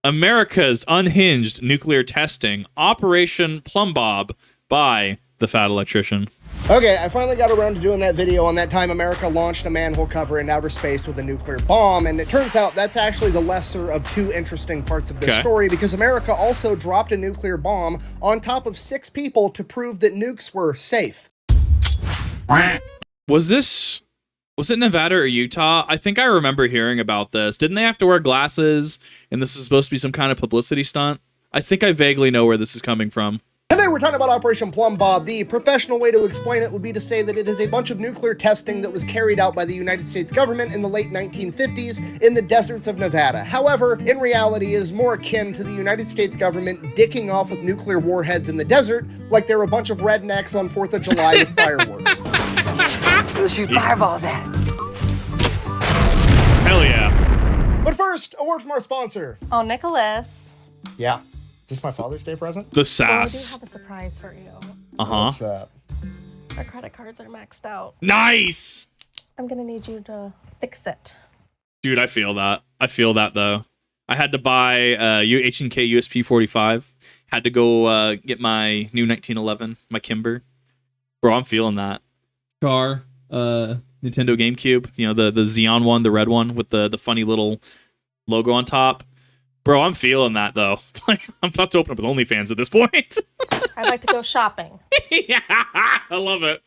America's Unhinged Nuclear Testing, Operation Plumbob by the Fat Electrician. Okay, I finally got around to doing that video on that time America launched a manhole cover in outer space with a nuclear bomb, and it turns out that's actually the lesser of two interesting parts of this story, because America also dropped a nuclear bomb on top of 6 people to prove that nukes were safe. Was it Nevada or Utah? I think I remember hearing about this. Didn't they have to wear glasses, and this is supposed to be some kind of publicity stunt? I think I vaguely know where this is coming from. Today we're talking about Operation Plumbob. The professional way to explain it would be to say that it is a bunch of nuclear testing that was carried out by the United States government in the late 1950s in the deserts of Nevada. However, in reality, it is more akin to the United States government dicking off with nuclear warheads in the desert like they're a bunch of rednecks on 4th of July with fireworks. We'll shoot fireballs at it. Hell yeah. But first, a word from our sponsor. Oh, Nicholas. Yeah. Is this my Father's Day present? The Well, I do sass. have a surprise for you. What's that? Our credit cards are maxed out. Nice! I'm gonna need you to fix it. Dude, I feel that. I feel that, though. I had to buy H&K USP 45. Had to go get my new 1911, my Kimber. Bro, I'm feeling that. Car, Nintendo GameCube, you know, the Xeon one, the red one with the funny little logo on top. Bro, I'm feeling that, though. Like, I'm about to open up an OnlyFans at this point. I'd like to go shopping. Yeah, I love it.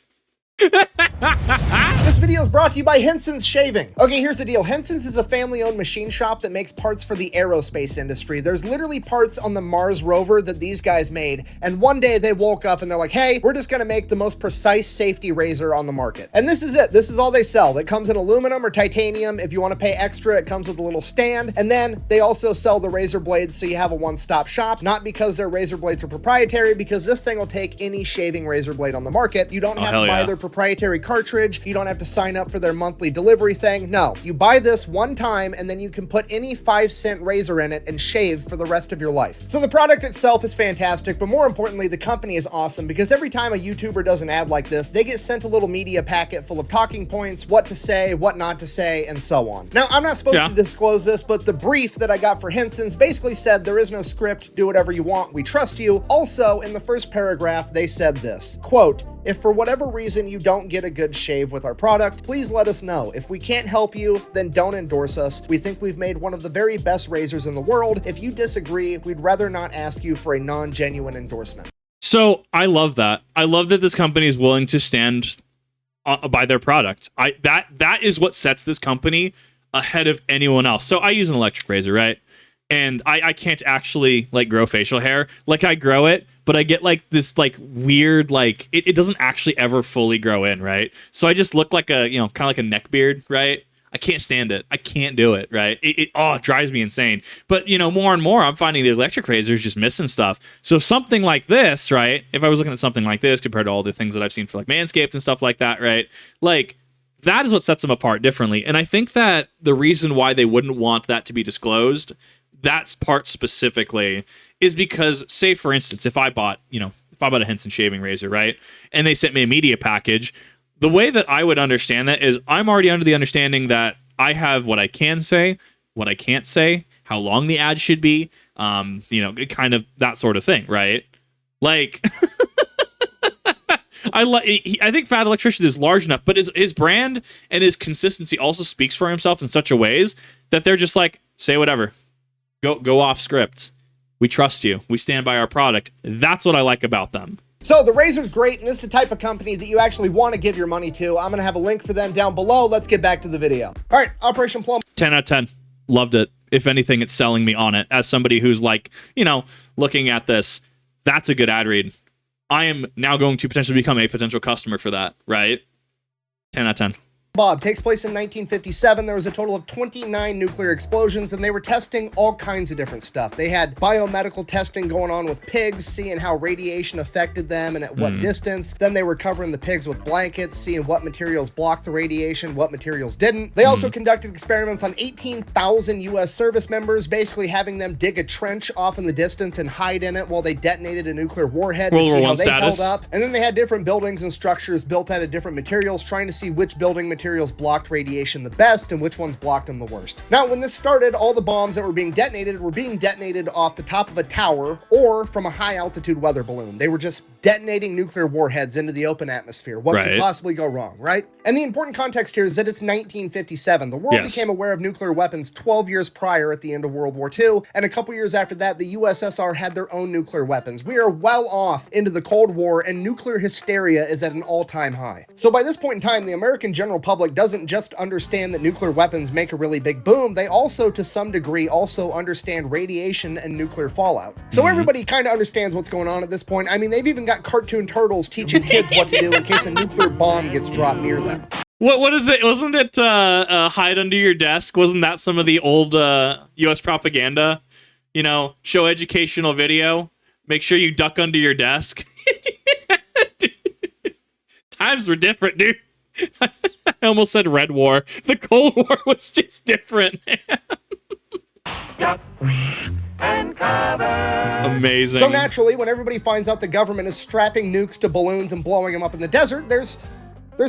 This video is brought to you by Henson's Shaving. Okay, here's the deal. Henson's is a family-owned machine shop that makes parts for the aerospace industry. There's literally parts on the Mars rover that these guys made, and one day they woke up and they're like, hey, we're just gonna make the most precise safety razor on the market. And this is it. This is all they sell. It comes in aluminum or titanium. If you want to pay extra, it comes with a little stand. And then they also sell the razor blades, so you have a one-stop shop, not because their razor blades are proprietary, because this thing will take any shaving razor blade on the market. You don't have to buy their proprietary cartridge. You don't have to sign up for their monthly delivery thing. No, you buy this one time and then you can put any 5-cent razor in it and shave for the rest of your life. So the product itself is fantastic, but more importantly, the company is awesome, because every time a YouTuber does an ad like this, they get sent a little media packet full of talking points, what to say, what not to say, and so on. Now, I'm not supposed to disclose this, but the brief that I got for Henson's basically said there is no script, do whatever you want, we trust you. Also, in the first paragraph, they said this, quote, if for whatever reason you don't get a good shave with our product, please let us know. If we can't help you, then don't endorse us. We think we've made one of the very best razors in the world. If you disagree, we'd rather not ask you for a non-genuine endorsement. So I love that. I love that this company is willing to stand by their product. That is what sets this company ahead of anyone else. So I use an electric razor, right? And I can't actually like grow facial hair. Like I grow it, but I get like this like weird, like it doesn't actually ever fully grow in, right? So I just look like a, you know, kind of like a neck beard, right? I can't stand it. I can't do it, right? It drives me insane. But, you know, more and more, I'm finding the electric razor is just missing stuff. So something like this, right? If I was looking at something like this compared to all the things that I've seen for like Manscaped and stuff like that, right? Like, that is what sets them apart differently. And I think that the reason why they wouldn't want that to be disclosed, that part specifically, is because, say, for instance, if I bought a Henson shaving razor, right? And they sent me a media package, the way that I would understand that is I'm already under the understanding that I have what I can say, what I can't say, how long the ad should be, kind of that sort of thing, right? Like, I think Fat Electrician is large enough, but his brand and his consistency also speaks for himself in such a ways that they're just like, say whatever, go off script. We trust you. We stand by our product. That's what I like about them. So the razor's great, and this is the type of company that you actually want to give your money to. I'm going to have a link for them down below. Let's get back to the video. All right, Operation Plum. 10 out of 10. Loved it. If anything, it's selling me on it. As somebody who's like, you know, looking at this, that's a good ad read. I am now going to potentially become a potential customer for that, right? 10 out of 10. Bob takes place in 1957. There was a total of 29 nuclear explosions, and they were testing all kinds of different stuff. They had biomedical testing going on with pigs, seeing how radiation affected them and at what distance. Then they were covering the pigs with blankets, seeing what materials blocked the radiation, what materials didn't. They also conducted experiments on 18,000 U.S. service members, basically having them dig a trench off in the distance and hide in it while they detonated a nuclear warhead to see how they held up. And then they had different buildings and structures built out of different materials, trying to see which building material materials blocked radiation the best and which ones blocked them the worst. Now, when this started, all the bombs that were being detonated off the top of a tower or from a high altitude weather balloon. They were just detonating nuclear warheads into the open atmosphere. What could possibly go wrong, right? And the important context here is that it's 1957. The world became aware of nuclear weapons 12 years prior at the end of World War II, and a couple years after that, the USSR had their own nuclear weapons. We are well off into the Cold War, and nuclear hysteria is at an all-time high. So by this point in time, the American general public doesn't just understand that nuclear weapons make a really big boom, they also, to some degree, also understand radiation and nuclear fallout. So everybody kind of understands what's going on at this point. I mean, they've even got cartoon turtles teaching kids what to do in case a nuclear bomb gets dropped near them. What is it? Wasn't it hide under your desk? Wasn't that some of the old U.S. propaganda? You know, show educational video. Make sure you duck under your desk. Times were different, dude. I almost said Red War. The Cold War was just different, man. Amazing. So naturally, when everybody finds out the government is strapping nukes to balloons and blowing them up in the desert, there's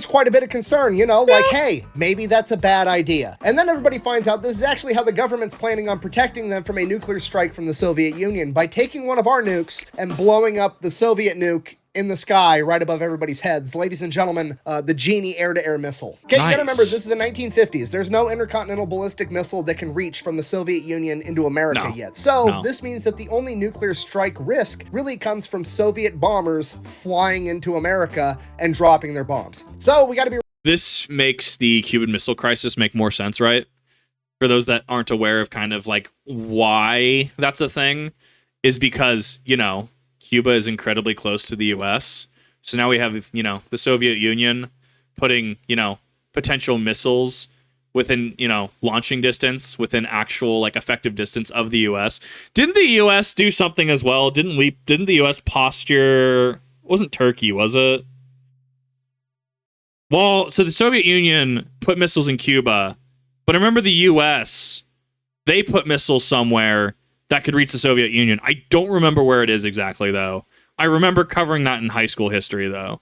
quite a bit of concern, you know, like, hey, maybe that's a bad idea. And then everybody finds out this is actually how the government's planning on protecting them from a nuclear strike from the Soviet Union by taking one of our nukes and blowing up the Soviet nuke in the sky right above everybody's heads. Ladies and gentlemen, the Genie air-to-air missile. Okay, you gotta remember, this is the 1950s. There's no intercontinental ballistic missile that can reach from the Soviet Union into America yet. So this means that the only nuclear strike risk really comes from Soviet bombers flying into America and dropping their bombs. So we gotta be... This makes the Cuban Missile Crisis make more sense, right? For those that aren't aware of kind of like why that's a thing, is because, you know, Cuba is incredibly close to the U.S. So now we have, you know, the Soviet Union putting, you know, potential missiles within, you know, launching distance, within actual, like, effective distance of the U.S. Didn't the U.S. do something as well? Didn't the U.S. posture... It wasn't Turkey, was it? Well, so the Soviet Union put missiles in Cuba, but I remember the U.S., they put missiles somewhere that could reach the Soviet Union. I don't remember where it is exactly, though. I remember covering that in high school history, though.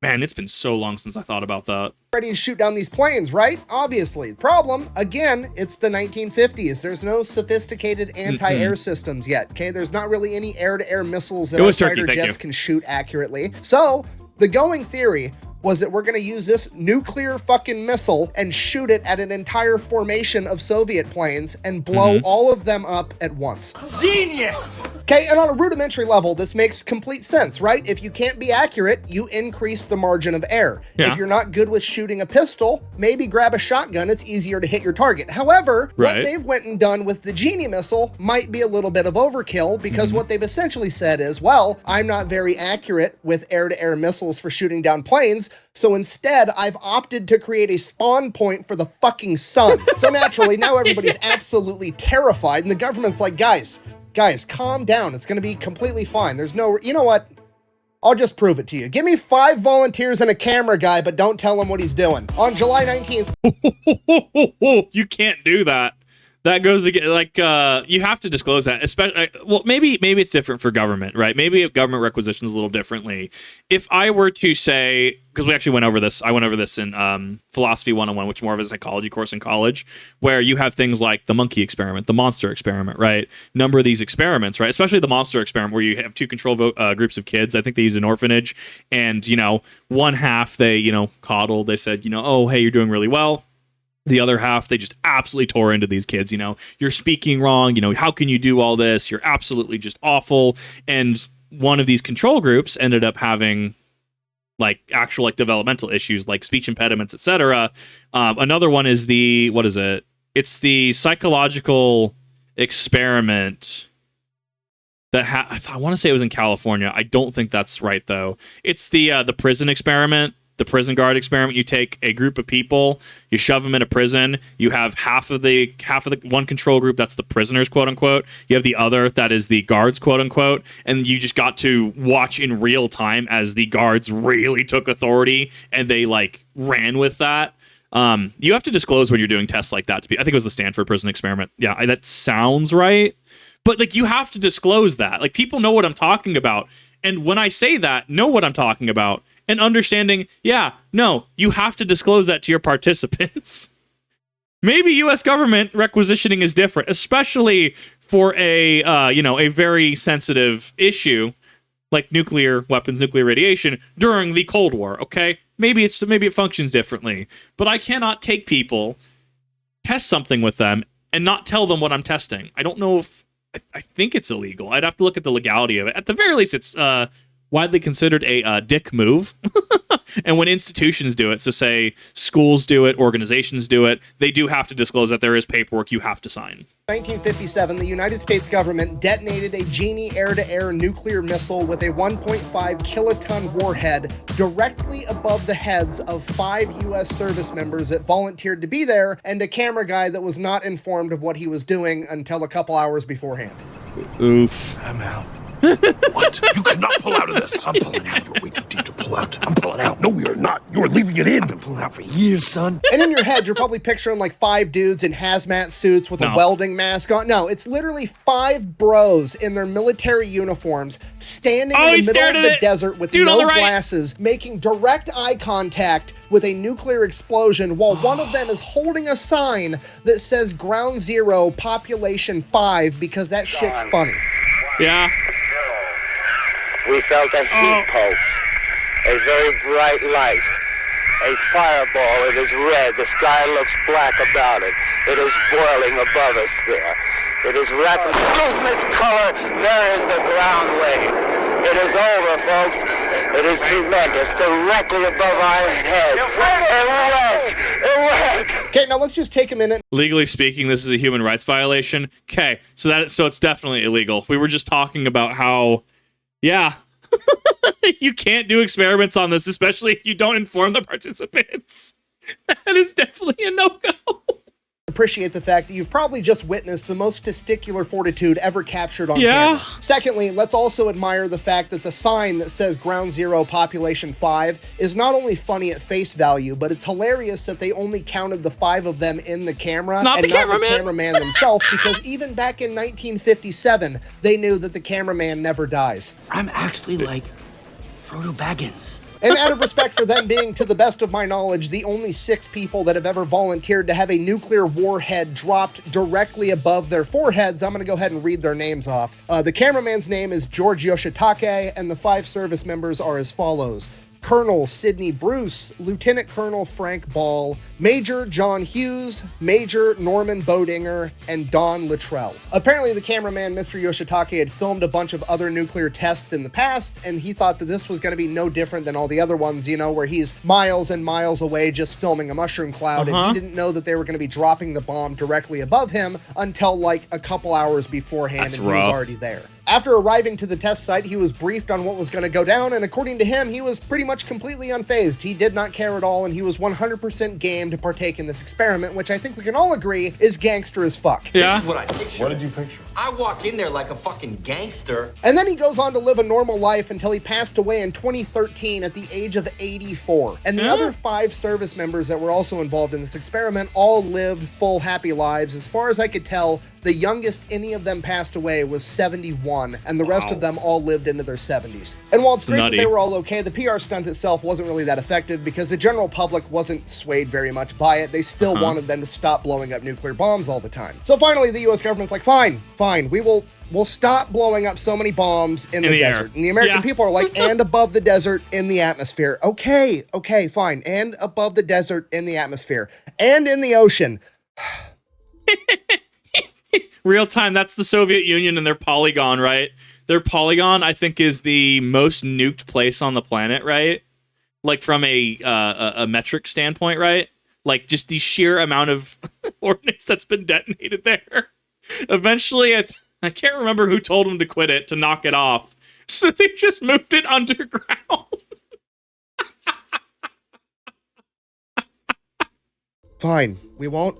Man, it's been so long since I thought about that. Ready to shoot down these planes, right? Obviously. Problem, again, it's the 1950s. There's no sophisticated anti-air systems yet, okay? There's not really any air-to-air missiles that our fighter jets can shoot accurately. So, the going theory was that we're going to use this nuclear fucking missile and shoot it at an entire formation of Soviet planes and blow all of them up at once. Genius! Okay, and on a rudimentary level, this makes complete sense, right? If you can't be accurate, you increase the margin of error. If you're not good with shooting a pistol, maybe grab a shotgun. It's easier to hit your target. However, what they've went and done with the Genie missile might be a little bit of overkill, because what they've essentially said is, well, I'm not very accurate with air-to-air missiles for shooting down planes, so instead, I've opted to create a spawn point for the fucking sun. So naturally, now everybody's absolutely terrified, and the government's like, guys, calm down. It's going to be completely fine. There's no... You know what? I'll just prove it to you. Give me 5 volunteers and a camera guy, but don't tell him what he's doing. On July 19th... You can't do that. That goes again, like, you have to disclose that, especially, well, maybe it's different for government, right? Maybe government requisitions a little differently. If I were to say, because we actually went over this, I went over this in Philosophy 101, which is more of a psychology course in college, where you have things like the monkey experiment, the monster experiment, right? Number of these experiments, right? Especially the monster experiment, where you have 2 control groups of kids. I think they use an orphanage, and, you know, one half they, you know, coddled. They said, you know, oh, hey, you're doing really well. The other half, they just absolutely tore into these kids. You know, you're speaking wrong. You know, how can you do all this? You're absolutely just awful. And one of these control groups ended up having like actual like developmental issues, like speech impediments, etc. Another one is what is it? It's the psychological experiment that I want to say it was in California. I don't think that's right though. It's the prison experiment. The prison guard experiment. You take a group of people, you shove them in a prison. You have half of the one control group, that's the prisoners, quote unquote. You have the other, that is the guards, quote unquote. And you just got to watch in real time as the guards really took authority and they like ran with that. You have to disclose when you're doing tests like that. I think it was the Stanford prison experiment. Yeah, that sounds right. But like you have to disclose that. Like people know what I'm talking about. And when I say that, know what I'm talking about. and understanding, yeah, no, you have to disclose that to your participants. Maybe U.S. government requisitioning is different, especially for a a very sensitive issue like nuclear weapons, nuclear radiation during the Cold War. Okay, maybe it functions differently, but I cannot take people, test something with them, and not tell them what I'm testing. I don't know if I think it's illegal. I'd have to look at the legality of it. At the very least, it's widely considered a dick move. And when institutions do it, so say schools do it, organizations do it, they do have to disclose that there is paperwork you have to sign. 1957, the United States government detonated a Genie air-to-air nuclear missile with a 1.5 kiloton warhead directly above the heads of 5 U.S. service members that volunteered to be there and a camera guy that was not informed of what he was doing until a couple hours beforehand. Oof. I'm out. What? You cannot pull out of this. I'm pulling out. You're way too deep to pull out. I'm pulling out. No, you're not. You're leaving it in. I've been pulling out for years, son. And in your head, you're probably picturing like 5 dudes in hazmat suits with a welding mask on. No, it's literally 5 bros in their military uniforms standing in the middle of the desert with no glasses, making direct eye contact with a nuclear explosion while one of them is holding a sign that says Ground Zero, Population 5, because that shit's funny. Yeah. We felt a heat pulse, a very bright light, a fireball. It is red. The sky looks black about it. It is boiling above us there. It is rapid. Lose its color. There is the ground wave. It is over, folks. It is tremendous. Directly above our heads. It went. Okay, now let's just take a minute. Legally speaking, this is a human rights violation. Okay, so it's definitely illegal. We were just talking about how, yeah, you can't do experiments on this, especially if you don't inform the participants. That is definitely a no-go. Appreciate the fact that you've probably just witnessed the most testicular fortitude ever captured on camera. Secondly, let's also admire the fact that the sign that says Ground Zero, Population 5 is not only funny at face value, but it's hilarious that they only counted the 5 of them in the camera not and the not the cameraman themselves, because even back in 1957, they knew that the cameraman never dies. I'm actually like Frodo Baggins. And out of respect for them being, to the best of my knowledge, the only 6 people that have ever volunteered to have a nuclear warhead dropped directly above their foreheads, I'm going to go ahead and read their names off. The cameraman's name is George Yoshitake, and the 5 service members are as follows: Colonel Sidney Bruce, Lieutenant Colonel Frank Ball, Major John Hughes, Major Norman Bodinger, and Don Luttrell. Apparently the cameraman, Mr. Yoshitake, had filmed a bunch of other nuclear tests in the past, and he thought that this was going to be no different than all the other ones, you know, where he's miles and miles away just filming a mushroom cloud, and he didn't know that they were going to be dropping the bomb directly above him until like a couple hours beforehand, and he was already there. After arriving to the test site, he was briefed on what was going to go down, and according to him, he was pretty much completely unfazed. He did not care at all, and he was 100% game to partake in this experiment, which I think we can all agree is gangster as fuck. Yeah. This is what I picture. What did you picture? I walk in there like a fucking gangster. And then he goes on to live a normal life until he passed away in 2013 at the age of 84. And the other 5 service members that were also involved in this experiment all lived full, happy lives. As far as I could tell, the youngest any of them passed away was 71, and the rest of them all lived into their 70s. And while it's great that they were all okay, the PR stunt itself wasn't really that effective because the general public wasn't swayed very much by it. They still wanted them to stop blowing up nuclear bombs all the time. So finally, the US government's like, fine, we'll stop blowing up so many bombs in the desert. Air. And the American people are like, and above the desert in the atmosphere. Okay, fine. And above the desert in the atmosphere. And in the ocean. Real time, that's the Soviet Union and their Polygon, right? Their Polygon, I think, is the most nuked place on the planet, right? Like from a metric standpoint, right? Like just the sheer amount of ordnance that's been detonated there. Eventually, I can't remember who told them to quit it, to knock it off. So they just moved it underground. Fine, we won't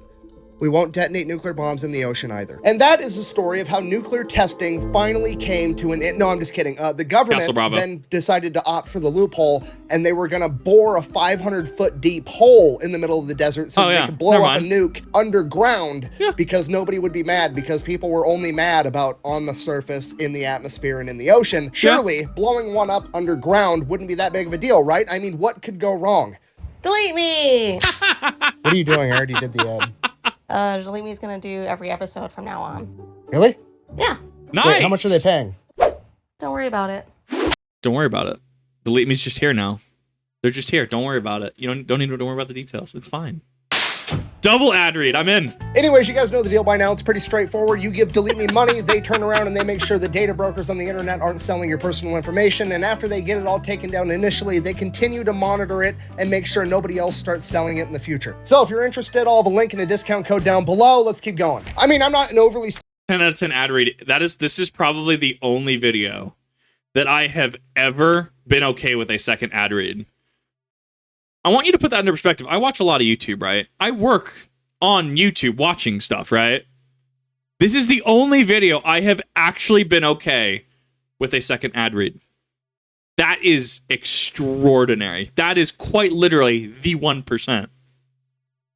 We won't detonate nuclear bombs in the ocean either. And that is the story of how nuclear testing finally came to an end. No, I'm just kidding. The government then decided to opt for the loophole, and they were going to bore a 500-foot deep hole in the middle of the desert so they could blow up a nuke underground because nobody would be mad because people were only mad about on the surface, in the atmosphere, and in the ocean. Surely, blowing one up underground wouldn't be that big of a deal, right? I mean, what could go wrong? Delete me! What are you doing? I already did the ad. Delete me's gonna do every episode from now on. Really? Yeah. Nice. Wait, how much are they paying? Don't worry about it. Don't worry about it. Delete me's just here now. They're just here. Don't worry about it. You don't need to worry about the details. It's fine. Double ad read. I'm in. Anyways, you guys know the deal by now. It's pretty straightforward. You give Delete Me money, they turn around and they make sure the data brokers on the internet aren't selling your personal information. And after they get it all taken down initially, they continue to monitor it and make sure nobody else starts selling it in the future. So if you're interested, I'll have a link and a discount code down below. Let's keep going. I mean, I'm not an overly 10 out of 10 ad read. This is probably the only video that I have ever been okay with a second ad read. I want you to put that into perspective. I watch a lot of YouTube, right? I work on YouTube watching stuff, right? This is the only video I have actually been okay with a second ad read. That is extraordinary. That is quite literally the 1%. 10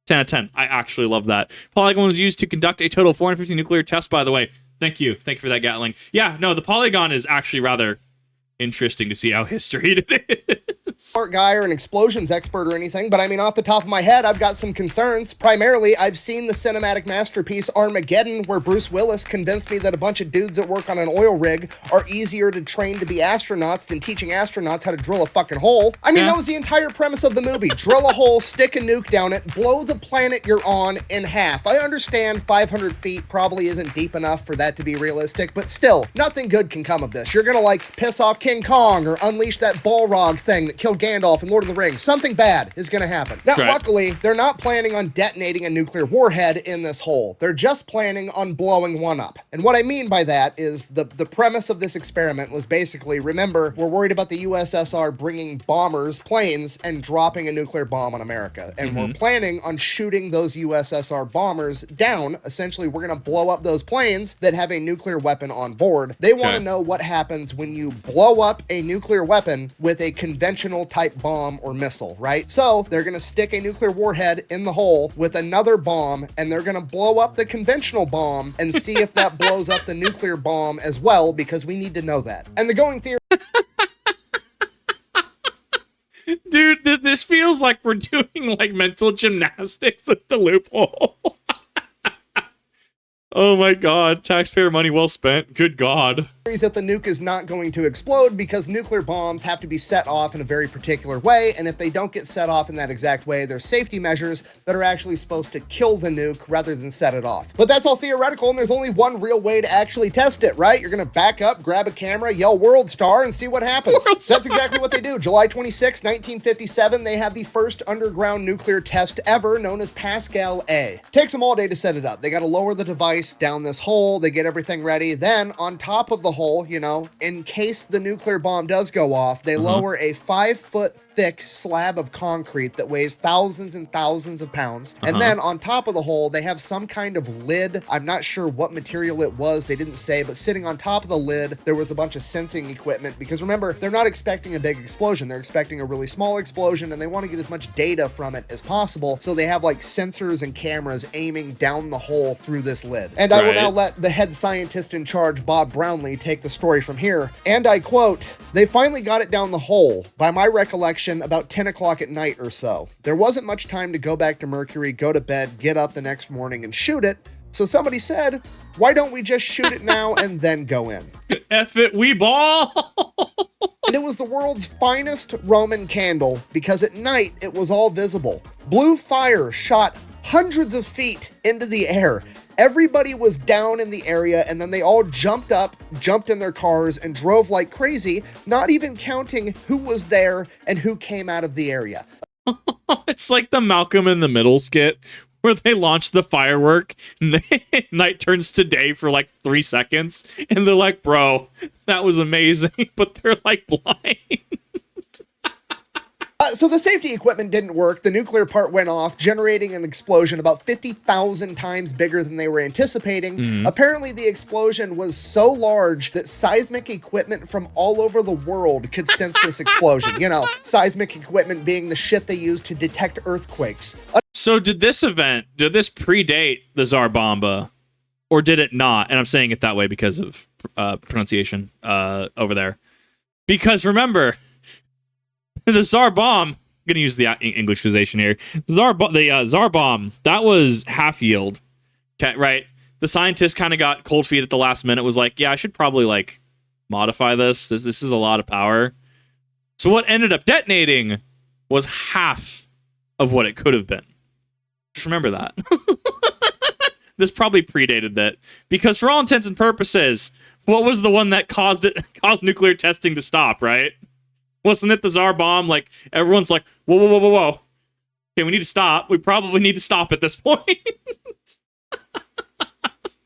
out of 10. I actually love that. Polygon was used to conduct a total of 450 nuclear tests, by the way. Thank you. Thank you for that, Gatling. Yeah, no, the Polygon is actually rather interesting to see how history it is. Smart guy or an explosions expert or anything, but I mean, off the top of my head, I've got some concerns. Primarily, I've seen the cinematic masterpiece Armageddon, where Bruce Willis convinced me that a bunch of dudes that work on an oil rig are easier to train to be astronauts than teaching astronauts how to drill a fucking hole. I mean, that was the entire premise of the movie. Drill a hole, stick a nuke down it, blow the planet you're on in half. I understand 500 feet probably isn't deep enough for that to be realistic, but still, nothing good can come of this. You're gonna, like, piss off King Kong or unleash that Balrog thing that killed Gandalf in Lord of the Rings. Something bad is going to happen. Now, luckily, they're not planning on detonating a nuclear warhead in this hole. They're just planning on blowing one up. And what I mean by that is the premise of this experiment was basically, remember, we're worried about the USSR bringing bombers, planes, and dropping a nuclear bomb on America. And we're planning on shooting those USSR bombers down. Essentially, we're going to blow up those planes that have a nuclear weapon on board. They want to know what happens when you blow up a nuclear weapon with a conventional type bomb or missile, right? So they're going to stick a nuclear warhead in the hole with another bomb, and they're going to blow up the conventional bomb and see if that blows up the nuclear bomb as well, because we need to know that. And the going theory... Dude, this feels like we're doing like mental gymnastics with the loophole. Oh my god, taxpayer money well spent. Good god. That the nuke is not going to explode because nuclear bombs have to be set off in a very particular way, and if they don't get set off in that exact way, there's safety measures that are actually supposed to kill the nuke rather than set it off. But that's all theoretical, and there's only one real way to actually test it, right? You're gonna back up, grab a camera, yell World Star, and see what happens. That's exactly what they do. July 26, 1957, they had the first underground nuclear test ever, known as Pascal A. Takes them all day to set it up. They gotta lower the device down this hole, they get everything ready, then on top of the hole, you know, in case the nuclear bomb does go off, they lower a 5-foot thick slab of concrete that weighs thousands and thousands of pounds. And then on top of the hole, they have some kind of lid. I'm not sure what material it was. They didn't say, but sitting on top of the lid, there was a bunch of sensing equipment, because remember, they're not expecting a big explosion. They're expecting a really small explosion, and they want to get as much data from it as possible. So they have like sensors and cameras aiming down the hole through this lid. And I will now let the head scientist in charge, Bob Brownlee, take the story from here. And I quote, "They finally got it down the hole. By my recollection, about 10 o'clock at night or so. There wasn't much time to go back to Mercury, go to bed, get up the next morning and shoot it. So somebody said, why don't we just shoot it now and then go in? F it, we ball." And it was the world's finest Roman candle, because at night it was all visible. Blue fire shot hundreds of feet into the air. Everybody was down in the area, and then they all jumped up, jumped in their cars, and drove like crazy, not even counting who was there and who came out of the area. It's like the Malcolm in the Middle skit where they launch the firework and night turns to day for like 3 seconds, and they're like, bro, that was amazing, but they're like blind. So the safety equipment didn't work. The nuclear part went off, generating an explosion about 50,000 times bigger than they were anticipating. Apparently, the explosion was so large that seismic equipment from all over the world could sense this explosion. You know, seismic equipment being the shit they use to detect earthquakes. So did this predate the Tsar Bomba, or did it not? And I'm saying it that way because of pronunciation over there. Because remember, the Tsar Bomb, I'm going to use the Englishization here. The Tsar Bomb, that was half yield. Okay, right? The scientists kind of got cold feet at the last minute, was like, yeah, I should probably like modify this. This is a lot of power. So what ended up detonating was half of what it could have been. Just remember that. This probably predated that, because for all intents and purposes, what was the one that caused nuclear testing to stop, right? Wasn't it the Tsar Bomb? Like, everyone's like, whoa. Okay, we need to stop. We probably need to stop at this point.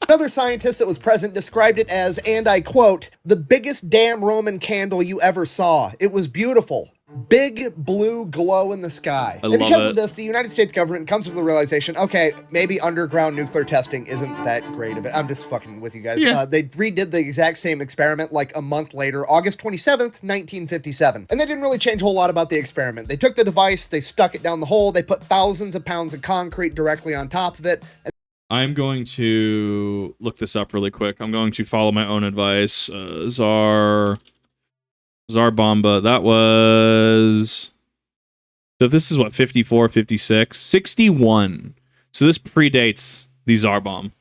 Another scientist that was present described it as, and I quote, "the biggest damn Roman candle you ever saw. It was beautiful. Big blue glow in the sky." And because of this, the United States government comes to the realization, okay, maybe underground nuclear testing isn't that great of it. I'm just fucking with you guys. Yeah. They redid the exact same experiment like a month later, August 27th, 1957. And they didn't really change a whole lot about the experiment. They took the device, they stuck it down the hole, they put thousands of pounds of concrete directly on top of it. I'm going to look this up really quick. I'm going to follow my own advice. Tsar Bomba, that was... So if this is what, 54, 56? 61. So this predates the Tsar Bomb.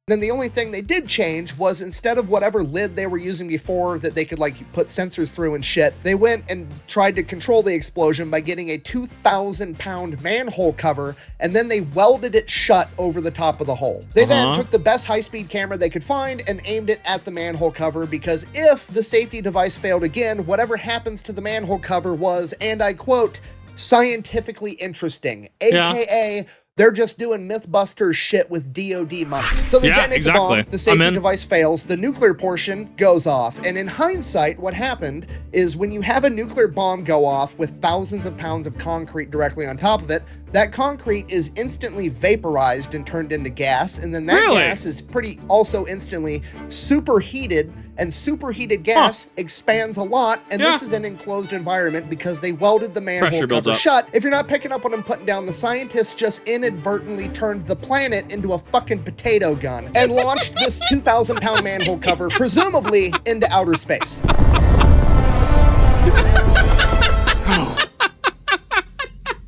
Then the only thing they did change was, instead of whatever lid they were using before that they could like put sensors through and shit, they went and tried to control the explosion by getting a 2,000-pound manhole cover, and then they welded it shut over the top of the hole. They then took the best high-speed camera they could find and aimed it at the manhole cover, because if the safety device failed again, whatever happens to the manhole cover was, and I quote, scientifically interesting, aka they're just doing Mythbusters shit with DOD money. So they detonate the bomb, the safety device fails, the nuclear portion goes off, and in hindsight, what happened is when you have a nuclear bomb go off with thousands of pounds of concrete directly on top of it, that concrete is instantly vaporized and turned into gas, and then that gas is pretty also instantly superheated, and superheated gas expands a lot, and this is an enclosed environment because they welded the manhole cover shut. If you're not picking up what I'm putting down, the scientists just inadvertently turned the planet into a fucking potato gun and launched this 2,000-pound manhole cover, presumably into outer space.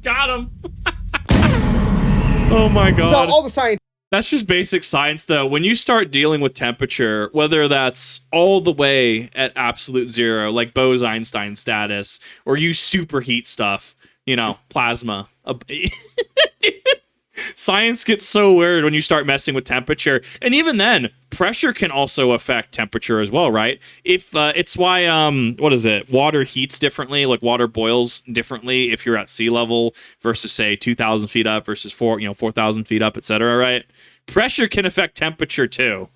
Got him. Oh my god. So all the scientists... That's just basic science, though. When you start dealing with temperature, whether that's all the way at absolute zero, like Bose-Einstein status, or you superheat stuff, you know, plasma. Science gets so weird when you start messing with temperature. And even then, pressure can also affect temperature as well, right? If it's why, what is it? Water heats differently, like water boils differently if you're at sea level versus, say, 2,000 feet up versus 4,000 feet up, etc., right? Pressure can affect temperature too.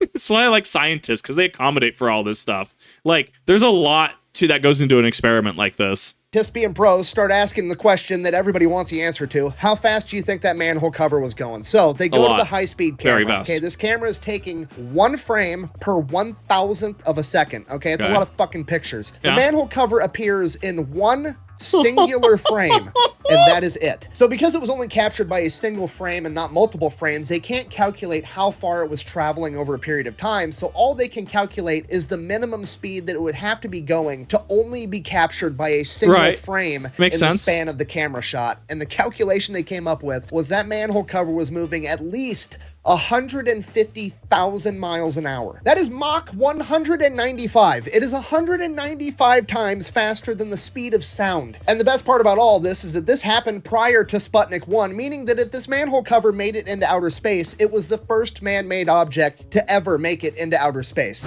That's why I like scientists, because they accommodate for all this stuff. Like, there's a lot that goes into an experiment like this. Being pros start asking the question that everybody wants the answer to: how fast do you think that manhole cover was going? So they go to the high-speed camera. Very fast. Okay, this camera is taking 1 frame per 1,000th of a second. Okay, it's a lot of fucking pictures. The manhole cover appears in one singular frame, and that is it. So because it was only captured by a single frame and not multiple frames, they can't calculate how far it was traveling over a period of time, so all they can calculate is the minimum speed that it would have to be going to only be captured by a single frame in the span of the camera shot. And the calculation they came up with was that manhole cover was moving at least 150,000 miles an hour. That is Mach 195. It is 195 times faster than the speed of sound. And the best part about all this is that this happened prior to Sputnik 1, meaning that if this manhole cover made it into outer space, it was the first man-made object to ever make it into outer space.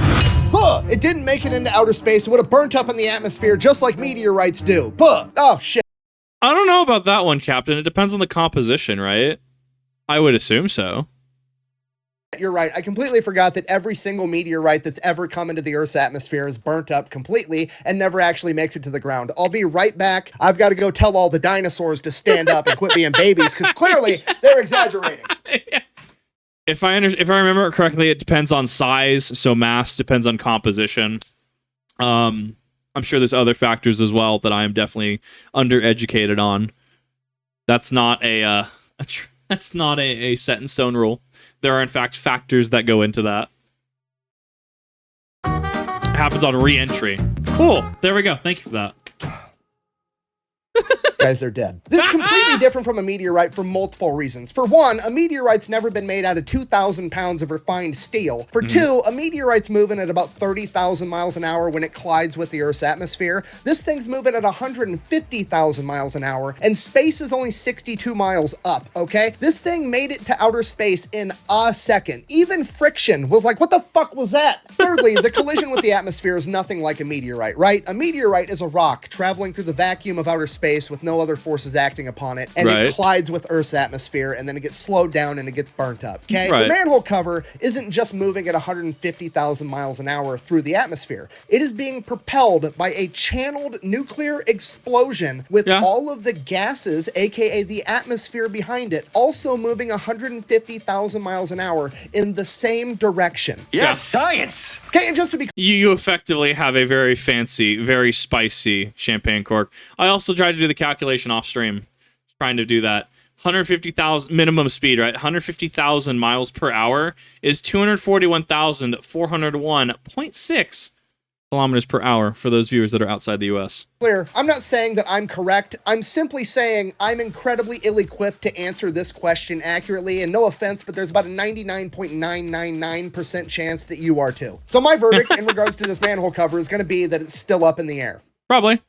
It didn't make it into outer space. It would have burnt up in the atmosphere just like meteorites do. Oh, shit. I don't know about that one, Captain. It depends on the composition, right? I would assume so. You're right. I completely forgot that every single meteorite that's ever come into the Earth's atmosphere is burnt up completely and never actually makes it to the ground. I'll be right back. I've got to go tell all the dinosaurs to stand up and quit being babies because clearly they're exaggerating. If I remember it correctly, it depends on size. So mass depends on composition. I'm sure there's other factors as well that I am definitely undereducated on. That's not a set in stone rule. There are in fact factors that go into that. It happens on re-entry. Cool. There we go. Thank you for that. Guys, they're dead. This is completely different from a meteorite for multiple reasons. For one, a meteorite's never been made out of 2,000 pounds of refined steel. For two, a meteorite's moving at about 30,000 miles an hour when it collides with the Earth's atmosphere. This thing's moving at 150,000 miles an hour, and space is only 62 miles up, okay? This thing made it to outer space in a second. Even friction was like, what the fuck was that? Thirdly, the collision with the atmosphere is nothing like a meteorite, right? A meteorite is a rock traveling through the vacuum of outer space with no other forces acting upon it, and it collides with Earth's atmosphere, and then it gets slowed down and it gets burnt up, okay? The manhole cover isn't just moving at 150,000 miles an hour through the atmosphere. It is being propelled by a channeled nuclear explosion with all of the gases, aka the atmosphere behind it, also moving 150,000 miles an hour in the same direction. Yes, science! Okay, and just to be You effectively have a very fancy, very spicy champagne cork. I also tried to do the calculation off stream, trying to do that. 150,000 minimum speed, right? 150,000 miles per hour is 241,401.6 kilometers per hour for those viewers that are outside the US. clear, I'm not saying that I'm correct. I'm simply saying I'm incredibly ill-equipped to answer this question accurately, and no offense, but there's about a 99.999% chance that you are too. So my verdict in regards to this manhole cover is going to be that it's still up in the air. Probably.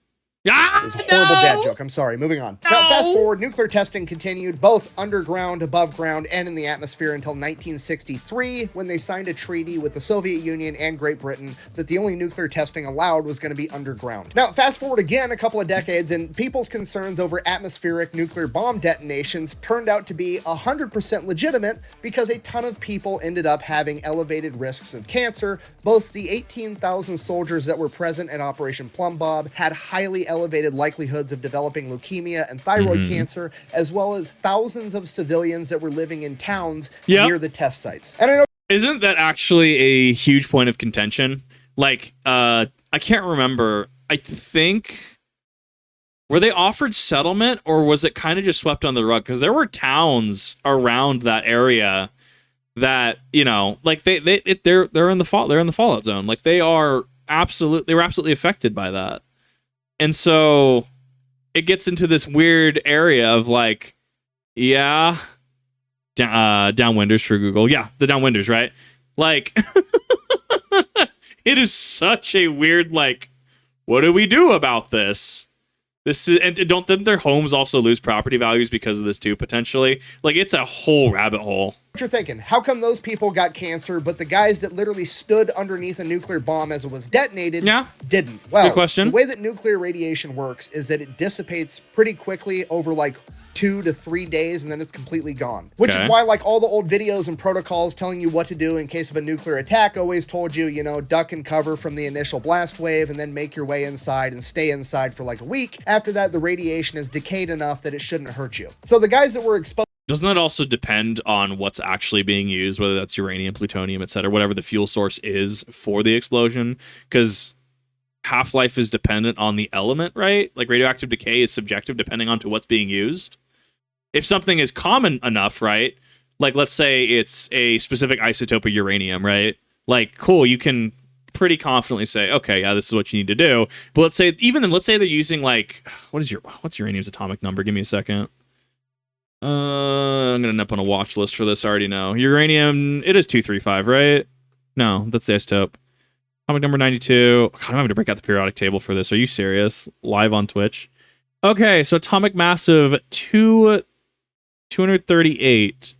It's a horrible dad joke. I'm sorry. Moving on. Now, fast forward, nuclear testing continued both underground, above ground, and in the atmosphere until 1963, when they signed a treaty with the Soviet Union and Great Britain that the only nuclear testing allowed was going to be underground. Now, fast forward again a couple of decades, and people's concerns over atmospheric nuclear bomb detonations turned out to be 100% legitimate because a ton of people ended up having elevated risks of cancer. Both the 18,000 soldiers that were present at Operation Plumbob had highly elevated likelihoods of developing leukemia and thyroid cancer, as well as thousands of civilians that were living in towns near the test sites. And I know, isn't that actually a huge point of contention? Like, I can't remember. I think, were they offered settlement, or was it kind of just swept on the rug? Because there were towns around that area that, you know, like they're in the fallout zone. Like they were absolutely affected by that. And so it gets into this weird area of like, downwinders for Google. Yeah, the downwinders, right? Like, it is such a weird, like, what do we do about this? This is, and don't their homes also lose property values because of this too, potentially? Like, it's a whole rabbit hole. what you're thinking. How come those people got cancer, but the guys that literally stood underneath a nuclear bomb as it was detonated didn't? Well, good question. The way that nuclear radiation works is that it dissipates pretty quickly over like 2 to 3 days, and then it's completely gone. Which is why, like, all the old videos and protocols telling you what to do in case of a nuclear attack always told you, you know, duck and cover from the initial blast wave and then make your way inside and stay inside for like a week. After that, the radiation is decayed enough that it shouldn't hurt you. So the guys that were exposed... Doesn't that also depend on what's actually being used, whether that's uranium, plutonium, etc., whatever the fuel source is for the explosion? Because half-life is dependent on the element, right? Like, radioactive decay is subjective depending on to what's being used. If something is common enough, right? Like, let's say it's a specific isotope of uranium, right? Like, cool, you can pretty confidently say, okay, yeah, this is what you need to do. But let's say they're using, like, what's uranium's atomic number? Give me a second. I'm gonna end up on a watch list for this. I already know. Uranium, it is 235, right? No, that's the isotope. Atomic number 92. God, I'm having to break out the periodic table for this. Are you serious? Live on Twitch. Okay, so atomic mass of 238.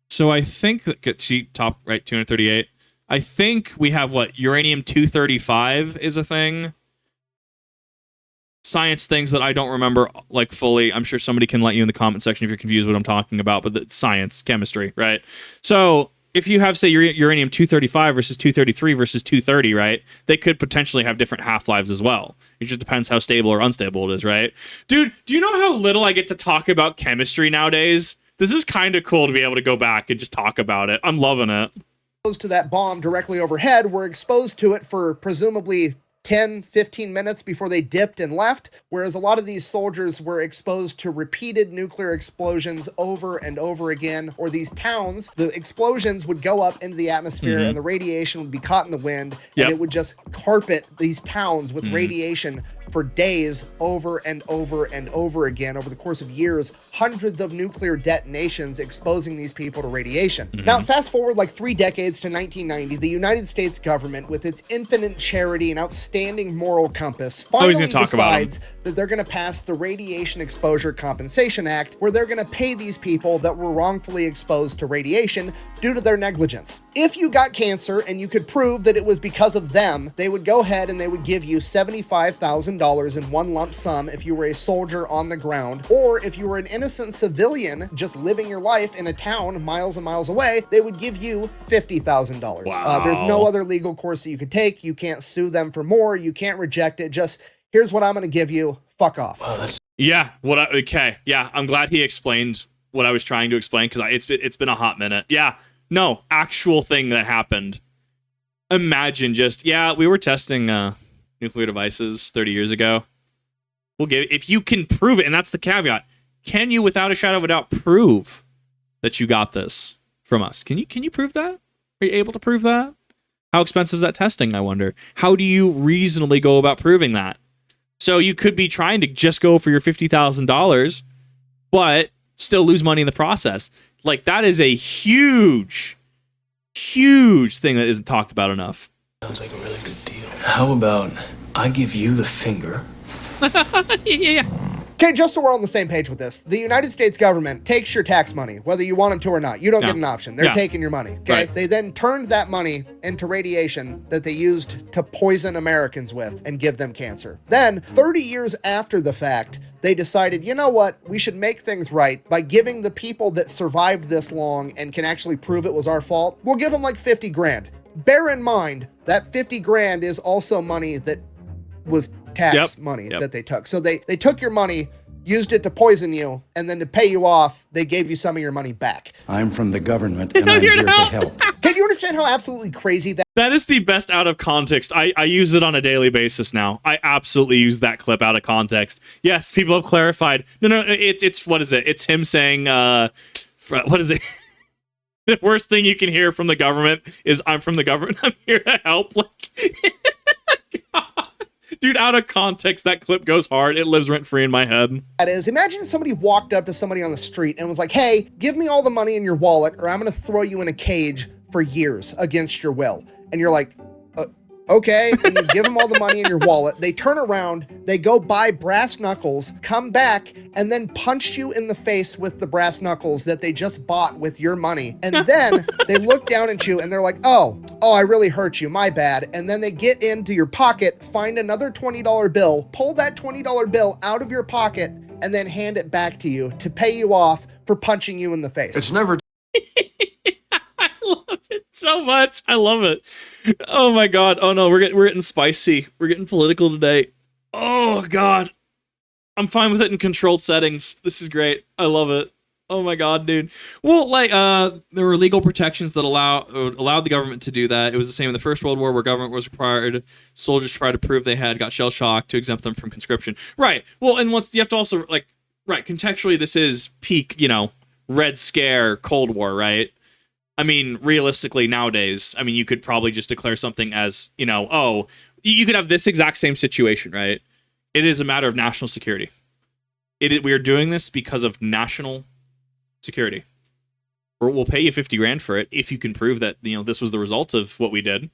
So I think that, see, top right, 238. I think we have what, uranium 235 is a thing. Science things that I don't remember like fully. I'm sure somebody can let you in the comment section if you're confused what I'm talking about, but it's science, chemistry, right? So if you have, say, uranium 235 versus 233 versus 230, right? They could potentially have different half-lives as well. It just depends how stable or unstable it is, right? Dude, do you know how little I get to talk about chemistry nowadays? This is kind of cool to be able to go back and just talk about it. I'm loving it. Exposed to that bomb directly overhead were exposed to it for presumably 10, 15 minutes before they dipped and left, whereas a lot of these soldiers were exposed to repeated nuclear explosions over and over again, or these towns, the explosions would go up into the atmosphere and the radiation would be caught in the wind, and it would just carpet these towns with radiation for days over and over and over again over the course of years, hundreds of nuclear detonations exposing these people to radiation. Now, fast forward like 3 decades to 1990, the United States government, with its infinite charity and outstanding moral compass, finally decides that they're going to pass the Radiation Exposure Compensation Act, where they're going to pay these people that were wrongfully exposed to radiation due to their negligence. If you got cancer and you could prove that it was because of them, they would go ahead and they would give you $75,000 in one lump sum if you were a soldier on the ground, or if you were an innocent civilian just living your life in a town miles and miles away, they would give you $50,000. Wow. There's no other legal course that you could take. You can't sue them for more. You can't reject it. Just, here's what I'm going to give you. Fuck off. Yeah. Okay. Yeah. I'm glad he explained what I was trying to explain, because it's been a hot minute. Yeah. No, actual thing that happened. Imagine just, we were testing nuclear devices 30 years ago. We'll give, if you can prove it, and that's the caveat. Can you, without a shadow of a doubt, prove that you got this from us? Can you prove that? Are you able to prove that? How expensive is that testing, I wonder? How do you reasonably go about proving that? So you could be trying to just go for your $50,000, but still lose money in the process. Like, that is a huge, huge thing that isn't talked about enough. Sounds like a really good deal. How about I give you the finger? Yeah. Okay, just so we're on the same page with this, the United States government takes your tax money, whether you want them to or not. You don't get an option. They're taking your money, okay? Right. They then turned that money into radiation that they used to poison Americans with and give them cancer. Then, 30 years after the fact, they decided, you know what, we should make things right by giving the people that survived this long and can actually prove it was our fault, we'll give them like 50 grand. Bear in mind that 50 grand is also money that was tax money that they took. So they took your money, used it to poison you, and then to pay you off, they gave you some of your money back. I'm from the government, and I'm here to help. Can you understand how absolutely crazy that is? The best out of context. I use it on a daily basis now. I absolutely use that clip out of context. Yes, people have clarified. No, it's what is it? It's him saying, what is it? The worst thing you can hear from the government is, I'm from the government, I'm here to help. Like, dude, out of context, that clip goes hard. It lives rent-free in my head. that is? Imagine if somebody walked up to somebody on the street and was like, hey, give me all the money in your wallet or I'm going to throw you in a cage for years against your will. And you're like, okay. And you give them all the money in your wallet. They turn around, they go buy brass knuckles, come back, and then punch you in the face with the brass knuckles that they just bought with your money. And then they look down at you and they're like, oh, I really hurt you, my bad. And then they get into your pocket, find another $20 bill, pull that $20 bill out of your pocket, and then hand it back to you to pay you off for punching you in the face. It's never I love it so much. I love it. Oh my god. Oh no, we're getting spicy. We're getting political today. Oh god. I'm fine with it in controlled settings. This is great. I love it. Oh my god, dude. Well, like, there were legal protections that allowed the government to do that. It was the same in the First World War, where government was required soldiers try to prove they got shell shock to exempt them from conscription. Right. Well, and once you have to also, like, right, contextually, this is peak, Red Scare, Cold War, right? I mean, realistically, nowadays, I mean, you could probably just declare something as, you could have this exact same situation, right? It is a matter of national security. We are doing this because of national security. We'll pay you 50 grand for it if you can prove that, this was the result of what we did.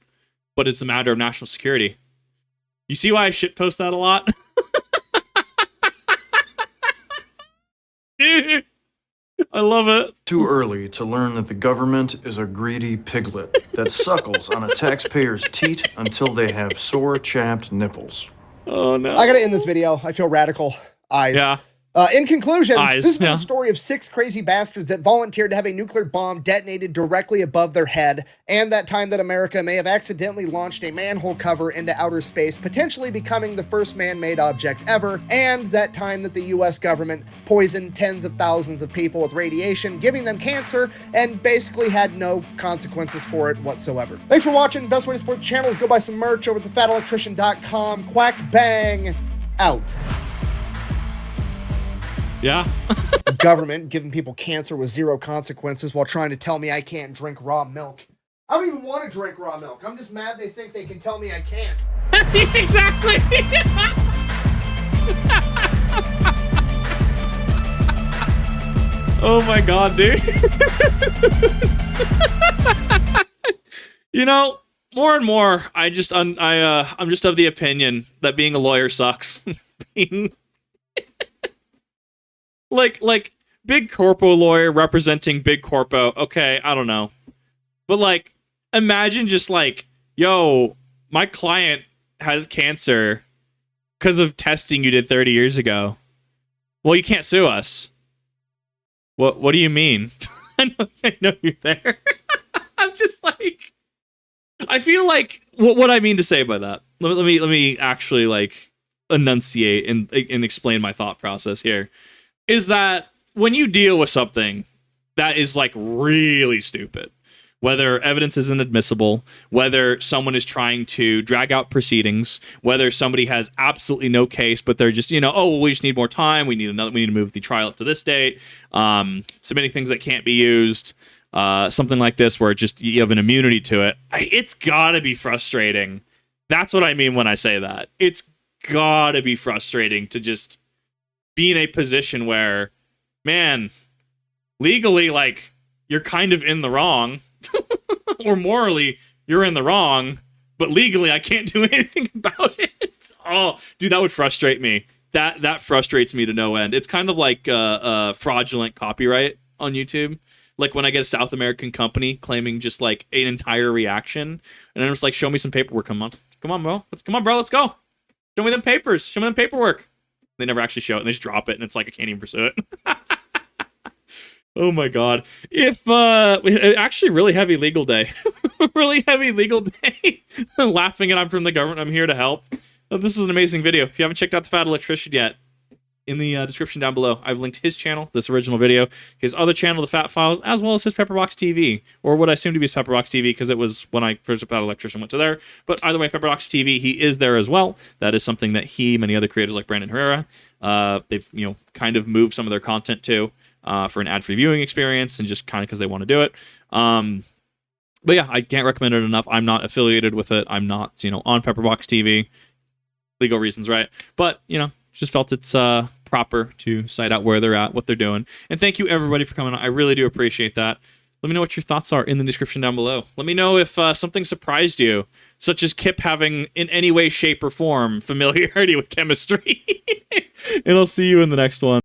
But it's a matter of national security. You see why I shitpost that a lot? I love it. Too early to learn that the government is a greedy piglet that suckles on a taxpayer's teat until they have sore, chapped nipples. Oh, no. I gotta end this video. I feel radicalized. Yeah. In conclusion, Eyes, this is yeah. the story of 6 crazy bastards that volunteered to have a nuclear bomb detonated directly above their head, and that time that America may have accidentally launched a manhole cover into outer space, potentially becoming the first man-made object ever, and that time that the US government poisoned tens of thousands of people with radiation, giving them cancer, and basically had no consequences for it whatsoever. Thanks for watching. Best way to support the channel is go buy some merch over at thefatelectrician.com. Quack bang out. Yeah. Government giving people cancer with 0 consequences while trying to tell me I can't drink raw milk. I don't even want to drink raw milk. I'm just mad they think they can tell me I can't. Exactly. Oh my god, dude. You know, more and more, I'm just of the opinion that being a lawyer sucks. Being like big corpo lawyer representing big corpo. Okay, I don't know. But like, imagine just like, yo, my client has cancer because of testing you did 30 years ago. Well, you can't sue us. What do you mean? I know you're there. I'm just like, I feel like what I mean to say by that. Let me actually like enunciate and explain my thought process here. Is that when you deal with something that is like really stupid, whether evidence isn't admissible, whether someone is trying to drag out proceedings, whether somebody has absolutely no case, but they're just, oh, well, we just need more time. We need to move the trial up to this date. So many things that can't be used. Something like this where just you have an immunity to it. It's gotta be frustrating. That's what I mean when I say that. It's gotta be frustrating to just be in a position where, man, legally, like, you're kind of in the wrong, or morally, you're in the wrong, but legally, I can't do anything about it. Oh, dude, that would frustrate me. That frustrates me to no end. It's kind of like fraudulent copyright on YouTube. Like when I get a South American company claiming just like an entire reaction, and I'm just like, show me some paperwork. Come on, bro. Let's go. Show me them papers. Show me them paperwork. They never actually show it, and they just drop it, and it's like I can't even pursue it. Oh my god. If actually really heavy legal day. Really heavy legal day. Laughing and I'm from the government, I'm here to help. This is an amazing video. If you haven't checked out the Fat Electrician yet, in the description down below, I've linked his channel, this original video, his other channel, The Fat Files, as well as his Pepperbox TV, or what I assume to be his Pepperbox TV, because it was when I first Fat Electrician went to there. But either way, Pepperbox TV, he is there as well. That is something that he, many other creators like Brandon Herrera, they've kind of moved some of their content to for an ad-free viewing experience, and just kind of because they want to do it. But yeah, I can't recommend it enough. I'm not affiliated with it. I'm not on Pepperbox TV, legal reasons, right? But just felt it's proper to cite out where they're at, what they're doing. And thank you everybody for coming on. I really do appreciate that. Let me know what your thoughts are in the description down below. Let me know if something surprised you, such as Kip having in any way, shape, or form familiarity with chemistry. And I'll see you in the next one.